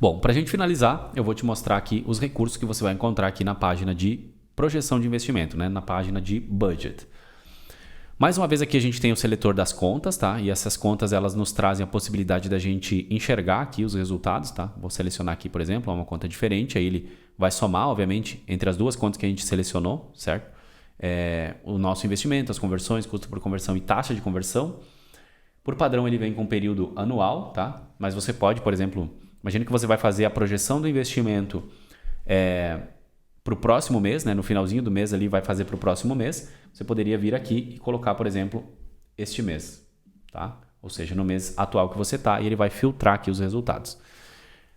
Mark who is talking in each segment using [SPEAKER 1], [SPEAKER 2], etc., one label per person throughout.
[SPEAKER 1] Bom, para a gente finalizar, eu vou te mostrar aqui os recursos que você vai encontrar aqui na página de projeção de investimento, né? Na página de budget. Mais uma vez aqui a gente tem o seletor das contas, tá? E essas contas elas nos trazem a possibilidade da gente enxergar aqui os resultados, tá? Vou selecionar aqui, por exemplo, uma conta diferente, aí ele vai somar, obviamente, entre as duas contas que a gente selecionou, certo? O nosso investimento, as conversões, custo por conversão e taxa de conversão. Por padrão ele vem com período anual, tá? Mas você pode, por exemplo, imagine que você vai fazer a projeção do investimento para o próximo mês, né? No finalzinho do mês ali vai fazer para o próximo mês. Você poderia vir aqui e colocar, por exemplo, este mês, tá? Ou seja, no mês atual que você está, e ele vai filtrar aqui os resultados.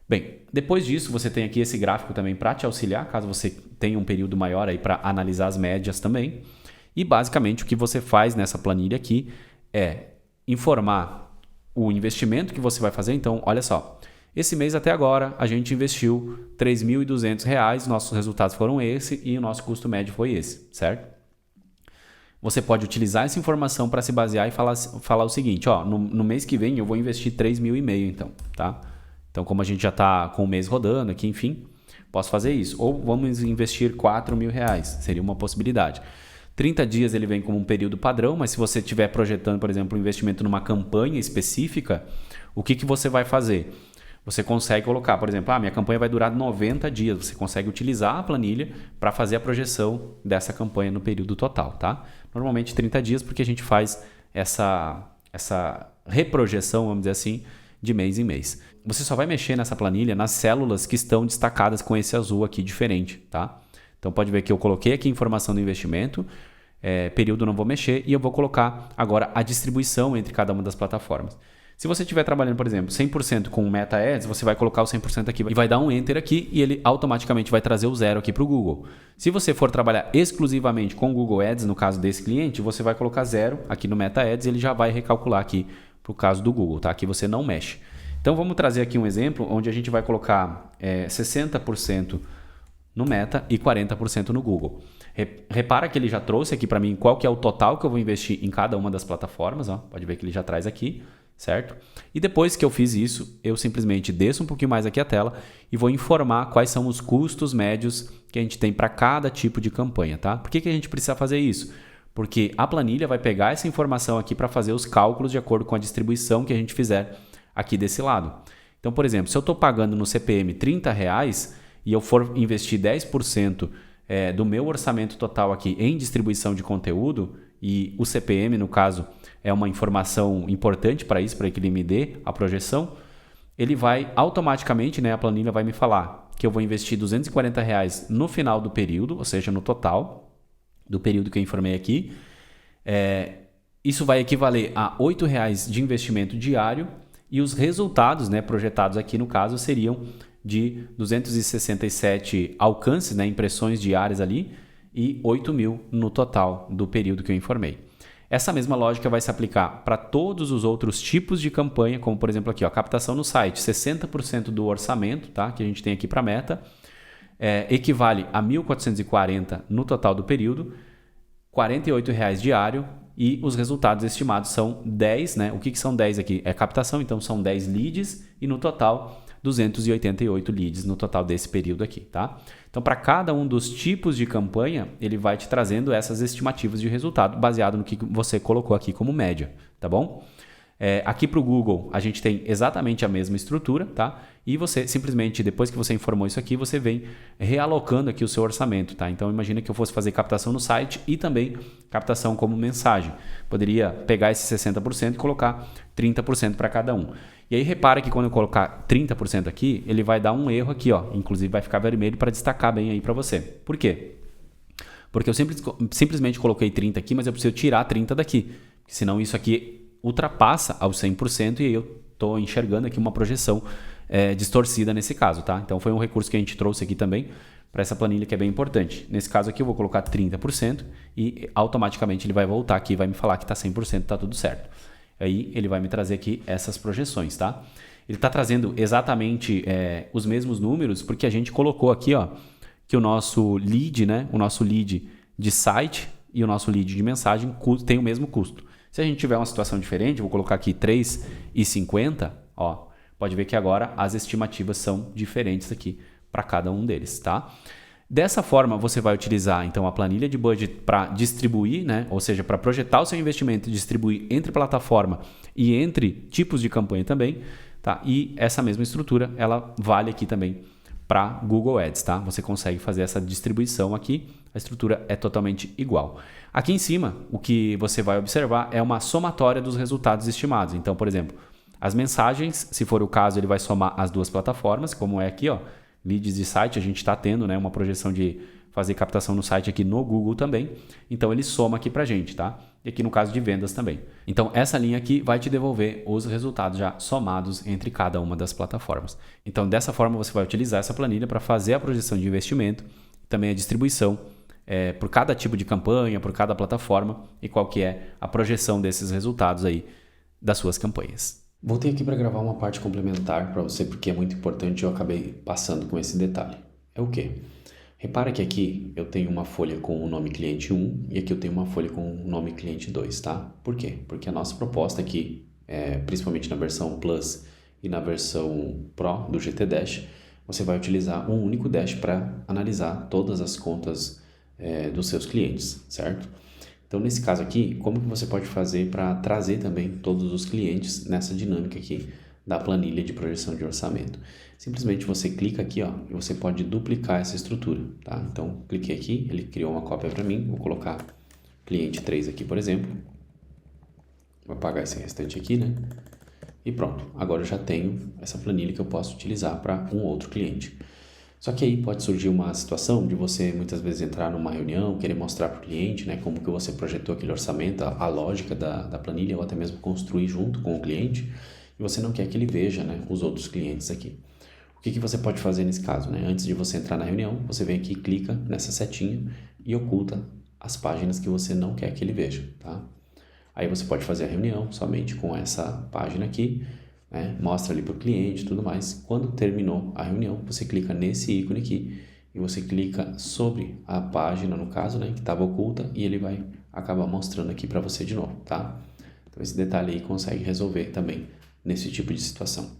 [SPEAKER 1] Bem, depois disso você tem aqui esse gráfico também para te auxiliar, caso você tenha um período maior aí para analisar as médias também. E basicamente o que você faz nessa planilha aqui é informar o investimento que você vai fazer. Então, olha só, esse mês até agora a gente investiu R$ 3.200, nossos resultados foram esse e o nosso custo médio foi esse, certo? Você pode utilizar essa informação para se basear e falar o seguinte, ó, no mês que vem eu vou investir 3.500 então, tá? Então, como a gente já está com o mês rodando aqui, enfim, posso fazer isso. Ou vamos investir R$4.000, seria uma possibilidade. 30 dias ele vem como um período padrão, mas se você estiver projetando, por exemplo, um investimento numa campanha específica, o que você vai fazer? Você consegue colocar, por exemplo, minha campanha vai durar 90 dias. Você consegue utilizar a planilha para fazer a projeção dessa campanha no período total, tá? Normalmente 30 dias, porque a gente faz essa reprojeção, vamos dizer assim, de mês em mês. Você só vai mexer nessa planilha nas células que estão destacadas com esse azul aqui diferente, tá? Então pode ver que eu coloquei aqui informação do investimento, período não vou mexer, e eu vou colocar agora a distribuição entre cada uma das plataformas. Se você estiver trabalhando, por exemplo, 100% com o Meta Ads, você vai colocar o 100% aqui e vai dar um Enter aqui e ele automaticamente vai trazer o 0 aqui para o Google. Se você for trabalhar exclusivamente com o Google Ads, no caso desse cliente, você vai colocar 0 aqui no Meta Ads e ele já vai recalcular aqui para o caso do Google, tá? Aqui você não mexe. Então vamos trazer aqui um exemplo onde a gente vai colocar 60% no Meta e 40% no Google. Repara que ele já trouxe aqui para mim qual que é o total que eu vou investir em cada uma das plataformas, ó. Pode ver que ele já traz aqui, certo? E depois que eu fiz isso, eu simplesmente desço um pouquinho mais aqui a tela e vou informar quais são os custos médios que a gente tem para cada tipo de campanha, tá? Por que a gente precisa fazer isso? Porque a planilha vai pegar essa informação aqui para fazer os cálculos de acordo com a distribuição que a gente fizer aqui desse lado. Então, por exemplo, se eu estou pagando no CPM R$30 e eu for investir 10% do meu orçamento total aqui em distribuição de conteúdo, e o CPM, no caso, é uma informação importante para isso, para que ele me dê a projeção, ele vai automaticamente, né, a planilha vai me falar que eu vou investir R$240 no final do período, ou seja, no total do período que eu informei aqui. Isso vai equivaler a R$8 de investimento diário e os resultados, né, projetados aqui no caso seriam de 267 alcances, né, impressões diárias ali e 8.000 no total do período que eu informei. Essa mesma lógica vai se aplicar para todos os outros tipos de campanha, como por exemplo aqui, ó, captação no site, 60% do orçamento, tá, que a gente tem aqui para a meta, equivale a 1.440 no total do período, R$48 diário e os resultados estimados são 10, né? O que são 10 aqui? É captação, então são 10 leads e no total 288 leads no total desse período aqui, tá? Então, para cada um dos tipos de campanha, ele vai te trazendo essas estimativas de resultado baseado no que você colocou aqui como média, tá bom? Aqui para o Google, a gente tem exatamente a mesma estrutura, tá? E você simplesmente, depois que você informou isso aqui, você vem realocando aqui o seu orçamento, tá? Então, imagina que eu fosse fazer captação no site e também captação como mensagem. Poderia pegar esse 60% e colocar 30% para cada um. E aí, repara que quando eu colocar 30% aqui, ele vai dar um erro aqui, ó. Inclusive, vai ficar vermelho para destacar bem aí para você. Por quê? Porque eu simplesmente coloquei 30 aqui, mas eu preciso tirar 30 daqui. Senão isso aqui ultrapassa aos 100% e eu estou enxergando aqui uma projeção distorcida nesse caso, tá? Então foi um recurso que a gente trouxe aqui também para essa planilha que é bem importante. Nesse caso aqui eu vou colocar 30% e automaticamente ele vai voltar aqui e vai me falar que está 100%, está tudo certo. Aí ele vai me trazer aqui essas projeções, tá? Ele está trazendo exatamente os mesmos números porque a gente colocou aqui, ó, que o nosso lead, né? O nosso lead de site e o nosso lead de mensagem tem o mesmo custo. Se a gente tiver uma situação diferente, vou colocar aqui 3,50, ó, Pode ver que agora as estimativas são diferentes aqui para cada um deles, tá? Dessa forma, você vai utilizar então a planilha de budget para distribuir, né? Ou seja, para projetar o seu investimento e distribuir entre plataforma e entre tipos de campanha também, tá? E essa mesma estrutura, ela vale aqui também para Google Ads, tá? Você consegue fazer essa distribuição aqui, a estrutura é totalmente igual. Aqui em cima, o que você vai observar é uma somatória dos resultados estimados. Então, por exemplo, as mensagens, se for o caso, ele vai somar as duas plataformas, como é aqui, ó, leads de site, a gente está tendo, né, uma projeção de fazer captação no site aqui no Google também. Então, ele soma aqui para a gente, tá? E aqui no caso de vendas também. Então, essa linha aqui vai te devolver os resultados já somados entre cada uma das plataformas. Então, dessa forma, você vai utilizar essa planilha para fazer a projeção de investimento, também a distribuição por cada tipo de campanha, por cada plataforma e qual que é a projeção desses resultados aí das suas campanhas. Voltei aqui para gravar uma parte complementar para você porque é muito importante e eu acabei passando com esse detalhe. É o quê? Repara que aqui eu tenho uma folha com o nome cliente 1 e aqui eu tenho uma folha com o nome cliente 2, tá? Por quê? Porque a nossa proposta aqui, principalmente na versão Plus e na versão Pro do GT Dash, você vai utilizar um único dash para analisar todas as contas dos seus clientes, certo? Então, nesse caso aqui, como que você pode fazer para trazer também todos os clientes nessa dinâmica aqui da planilha de projeção de orçamento? Simplesmente você clica aqui, ó, e você pode duplicar essa estrutura, tá? Então, cliquei aqui, ele criou uma cópia para mim, vou colocar cliente 3 aqui, por exemplo. Vou apagar esse restante aqui, né? E pronto, agora eu já tenho essa planilha que eu posso utilizar para um outro cliente. Só que aí pode surgir uma situação de você muitas vezes entrar numa reunião, querer mostrar para o cliente, né, como que você projetou aquele orçamento, a lógica da planilha, ou até mesmo construir junto com o cliente, e você não quer que ele veja, né, os outros clientes aqui. O que você pode fazer nesse caso? Né? Antes de você entrar na reunião, você vem aqui, clica nessa setinha e oculta as páginas que você não quer que ele veja. Tá? Aí você pode fazer a reunião somente com essa página aqui, né? Mostra ali para o cliente e tudo mais. Quando terminou a reunião, você clica nesse ícone aqui e você clica sobre a página, no caso, né, que estava oculta, e ele vai acabar mostrando aqui para você de novo, tá? Então esse detalhe aí consegue resolver também nesse tipo de situação.